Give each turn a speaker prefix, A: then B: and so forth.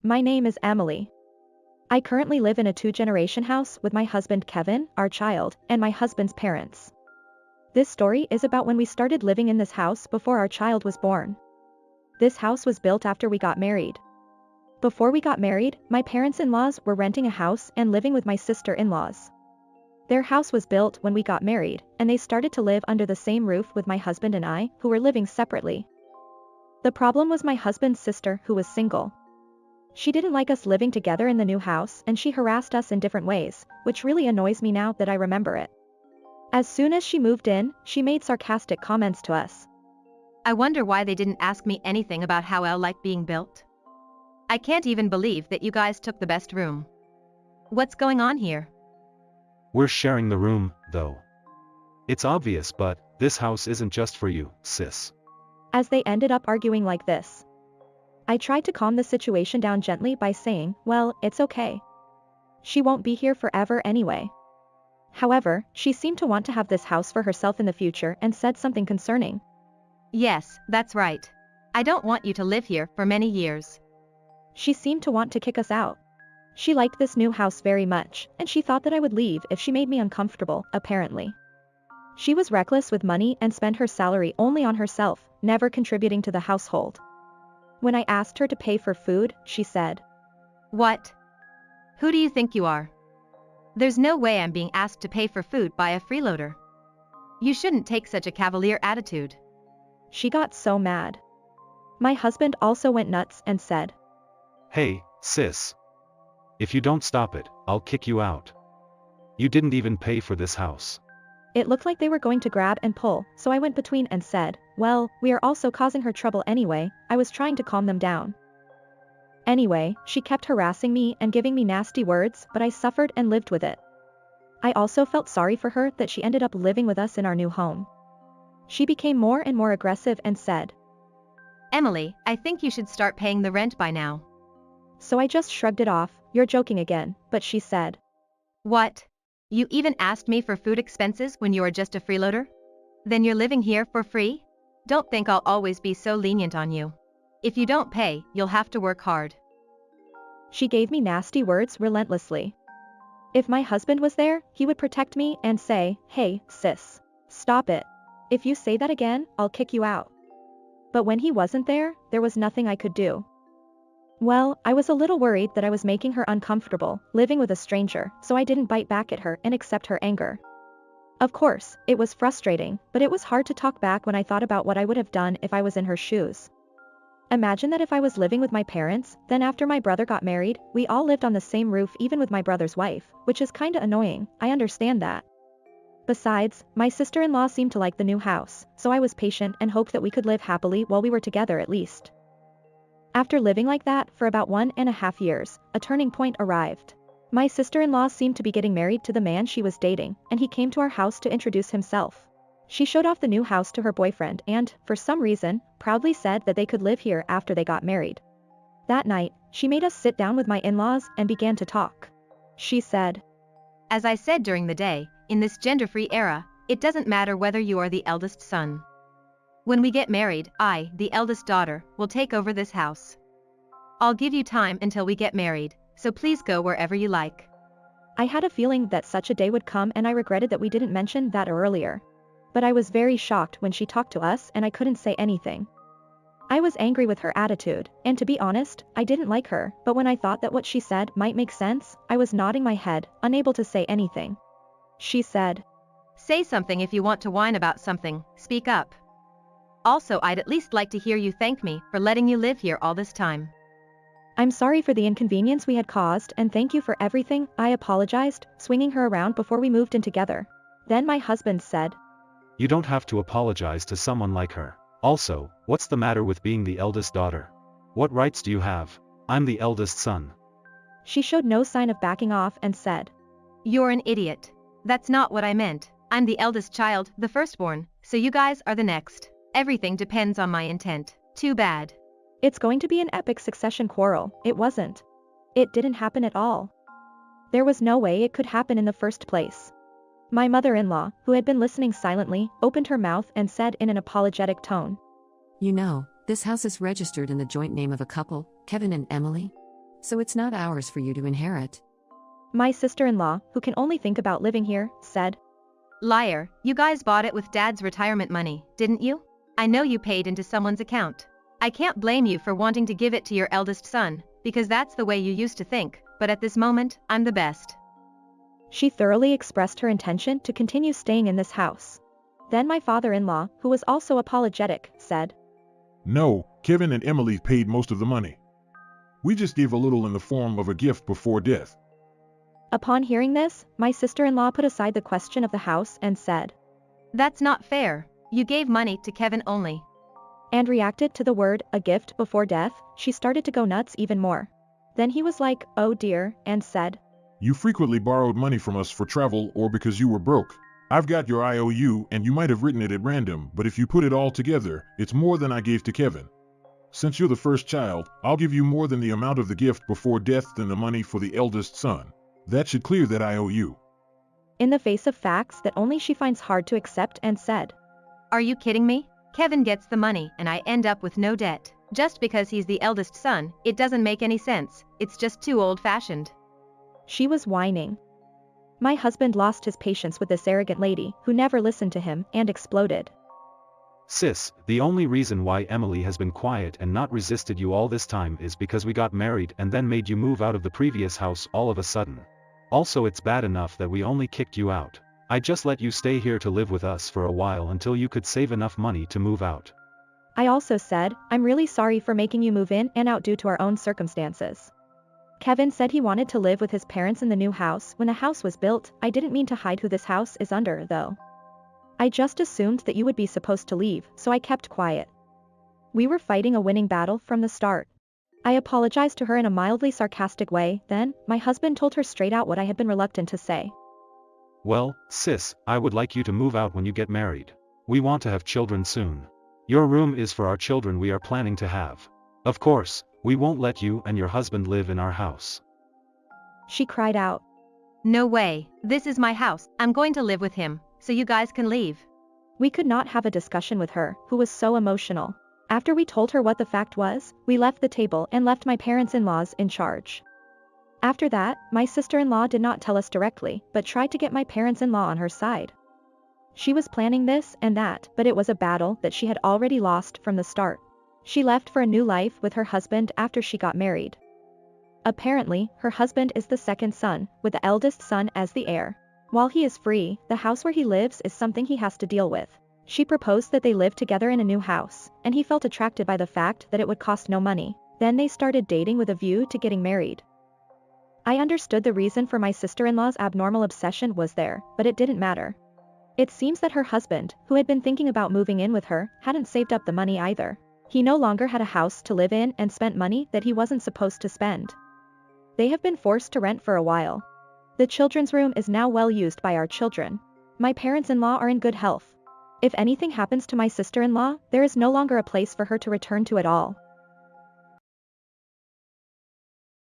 A: My name is Emily. I currently live in a two-generation house with my husband Kevin, our child, and my husband's parents. This story is about when we started living in this house before our child was born. This house was built after we got married. Before we got married, my parents-in-laws were renting a house and living with my sister-in-laws. Their house was built when we got married, and they started to live under the same roof with my husband and I, who were living separately. The problem was my husband's sister, who was single. She didn't like us living together in the new house, and she harassed us in different ways, which really annoys me now that I remember it. As soon as she moved in, she made sarcastic comments to us.
B: I wonder why they didn't ask me anything about how I like being built. I can't even believe that you guys took the best room. What's going on here?
C: We're sharing the room, though. It's obvious, but this house isn't just for you, sis.
A: As they ended up arguing like this, I tried to calm the situation down gently by saying, well, it's okay. She won't be here forever anyway. However, she seemed to want to have this house for herself in the future and said something concerning.
B: Yes, that's right. I don't want you to live here for many years.
A: She seemed to want to kick us out. She liked this new house very much, and she thought that I would leave if she made me uncomfortable, apparently. She was reckless with money and spent her salary only on herself, never contributing to the household. When I asked her to pay for food, she said,
B: What? Who do you think you are? There's no way I'm being asked to pay for food by a freeloader. You shouldn't take such a cavalier attitude.
A: She got so mad. My husband also went nuts and said,
C: Hey, sis. If you don't stop it, I'll kick you out. You didn't even pay for this house.
A: It looked like they were going to grab and pull, so I went between and said, well, we are also causing her trouble anyway. I was trying to calm them down. Anyway, she kept harassing me and giving me nasty words, but I suffered and lived with it. I also felt sorry for her that she ended up living with us in our new home. She became more and more aggressive and said,
B: Emily, I think you should start paying the rent by now.
A: So I just shrugged it off. You're joking again, but she said,
B: What? You even asked me for food expenses when you are just a freeloader? Then you're living here for free? Don't think I'll always be so lenient on you. If you don't pay, you'll have to work hard.
A: She gave me nasty words relentlessly. If my husband was there, he would protect me and say, hey, sis, stop it. If you say that again, I'll kick you out. But when he wasn't there, there was nothing I could do. Well, I was a little worried that I was making her uncomfortable, living with a stranger, so I didn't bite back at her and accept her anger. Of course, it was frustrating, but it was hard to talk back when I thought about what I would have done if I was in her shoes. Imagine that if I was living with my parents, then after my brother got married, we all lived on the same roof even with my brother's wife, which is kinda annoying, I understand that. Besides, my sister-in-law seemed to like the new house, so I was patient and hoped that we could live happily while we were together at least. After living like that for about 1.5 years, a turning point arrived. My sister-in-law seemed to be getting married to the man she was dating, and he came to our house to introduce himself. She showed off the new house to her boyfriend and, for some reason, proudly said that they could live here after they got married. That night, she made us sit down with my in-laws and began to talk. She said,
B: As I said during the day, in this gender-free era, it doesn't matter whether you are the eldest son. When we get married, I, the eldest daughter, will take over this house. I'll give you time until we get married, so please go wherever you like.
A: I had a feeling that such a day would come and I regretted that we didn't mention that earlier. But I was very shocked when she talked to us and I couldn't say anything. I was angry with her attitude, and to be honest, I didn't like her, but when I thought that what she said might make sense, I was nodding my head, unable to say anything. She said,
B: Say something if you want to whine about something, speak up. Also, I'd at least like to hear you thank me for letting you live here all this time.
A: I'm sorry for the inconvenience we had caused and thank you for everything, I apologized, swinging her around before we moved in together. Then my husband said,
C: You don't have to apologize to someone like her. Also, what's the matter with being the eldest daughter? What rights do you have? I'm the eldest son.
A: She showed no sign of backing off and said,
B: You're an idiot. That's not what I meant. I'm the eldest child, the firstborn, so you guys are the next. Everything depends on my intent. Too bad.
A: It's going to be an epic succession quarrel. It wasn't. It didn't happen at all. There was no way it could happen in the first place. My mother-in-law, who had been listening silently, opened her mouth and said in an apologetic tone,
D: You know, this house is registered in the joint name of a couple, Kevin and Emily. so it's not ours for you to inherit.
A: My sister-in-law, who can only think about living here, said.
B: Liar, you guys bought it with Dad's retirement money, didn't you? I know you paid into someone's account. I can't blame you for wanting to give it to your eldest son, because that's the way you used to think, but at this moment, I'm the best.
A: She thoroughly expressed her intention to continue staying in this house. Then my father-in-law, who was also apologetic, said.
E: No, Kevin and Emily paid most of the money. We just gave a little in the form of a gift before death.
A: Upon hearing this, my sister-in-law put aside the question of the house and said.
B: That's not fair. You gave money to Kevin only.
A: And reacted to the word, a gift before death. She started to go nuts even more. Then he was like, oh dear, and said.
E: You frequently borrowed money from us for travel or because you were broke. I've got your IOU and you might have written it at random, but if you put it all together, it's more than I gave to Kevin. Since you're the first child, I'll give you more than the amount of the gift before death than the money for the eldest son. That should clear that IOU.
A: In the face of facts that only she finds hard to accept, and said.
B: Are you kidding me? Kevin gets the money and I end up with no debt. Just because he's the eldest son, it doesn't make any sense. It's just too old-fashioned.
A: She was whining. My husband lost his patience with this arrogant lady, who never listened to him, and exploded.
C: Sis, the only reason why Emily has been quiet and not resisted you all this time is because we got married and then made you move out of the previous house all of a sudden. Also, it's bad enough that we only kicked you out. I just let you stay here to live with us for a while until you could save enough money to move out.
A: I also said, I'm really sorry for making you move in and out due to our own circumstances. Kevin said he wanted to live with his parents in the new house when the house was built. I didn't mean to hide who this house is under, though. I just assumed that you would be supposed to leave, so I kept quiet. We were fighting a winning battle from the start. I apologized to her in a mildly sarcastic way, then, my husband told her straight out what I had been reluctant to say.
C: Well, sis, I would like you to move out when you get married. We want to have children soon. Your room is for our children we are planning to have. Of course, we won't let you and your husband live in our house.
A: She cried out.
B: No way, this is my house, I'm going to live with him, so you guys can leave.
A: We could not have a discussion with her, who was so emotional. After we told her what the fact was, we left the table and left my parents-in-laws in charge. After that, my sister-in-law did not tell us directly, but tried to get my parents-in-law on her side. She was planning this and that, but it was a battle that she had already lost from the start. She left for a new life with her husband after she got married. Apparently, her husband is the second son, with the eldest son as the heir. While he is free, the house where he lives is something he has to deal with. She proposed that they live together in a new house, and he felt attracted by the fact that it would cost no money. Then they started dating with a view to getting married. I understood the reason for my sister-in-law's abnormal obsession was there, but it didn't matter. It seems that her husband, who had been thinking about moving in with her, hadn't saved up the money either. He no longer had a house to live in and spent money that he wasn't supposed to spend. They have been forced to rent for a while. The children's room is now well used by our children. My parents-in-law are in good health. If anything happens to my sister-in-law, there is no longer a place for her to return to at all.